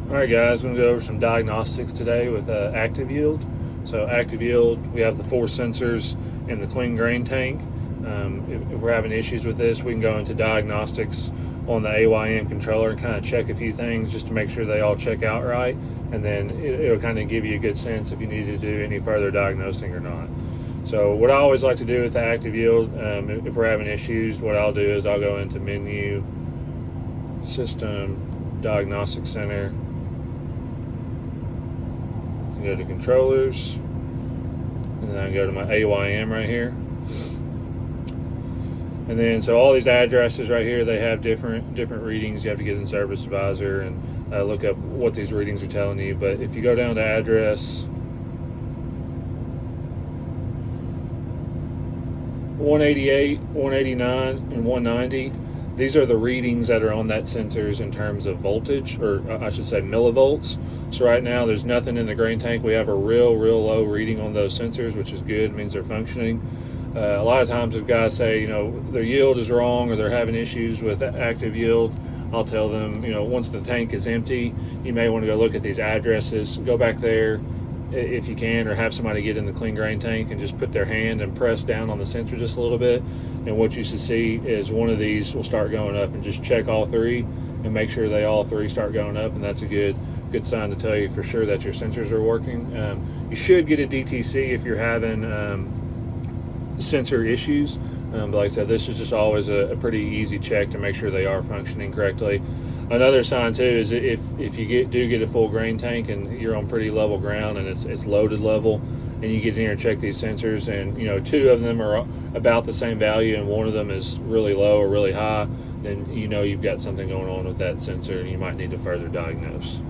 Alright guys, I'm going to go over some diagnostics today with active yield. So active yield, we have the 4 sensors in the clean grain tank. If we're having issues with this, we can go into diagnostics on the AYM controller and kind of check a few things just to make sure they all check out right, and then it'll kind of give you a good sense if you need to do any further diagnosing or not. So what I always like to do with the active yield, if we're having issues, what I'll do is I'll go into menu, system, diagnostic center, go to controllers, and then I go to my AYM right here. And then so all these addresses right here, they have different readings. You have to get in Service Advisor and look up what these readings are telling you. But if you go down to address 188, 189, and 190, these are the readings that are on that sensors in terms of voltage, or I should say millivolts. So right now there's nothing in the grain tank. We have a real low reading on those sensors, which is good. It means they're functioning. A lot of times if guys say, their yield is wrong or they're having issues with active yield, I'll tell them, once the tank is empty, you may want to go look at these addresses, go back there if you can, or have somebody get in the clean grain tank and just put their hand and press down on the sensor just a little bit. And what you should see is one of these will start going up, and just check all 3 and make sure they all 3 start going up, and that's a good sign to tell you for sure that your sensors are working. You should get a DTC if you're having sensor issues, but like I said, this is just always a pretty easy check to make sure they are functioning correctly. Another sign too is if you do get a full grain tank and you're on pretty level ground and it's loaded level, and you get in here and check these sensors, and 2 of them are about the same value and one of them is really low or really high, then you've got something going on with that sensor and you might need to further diagnose.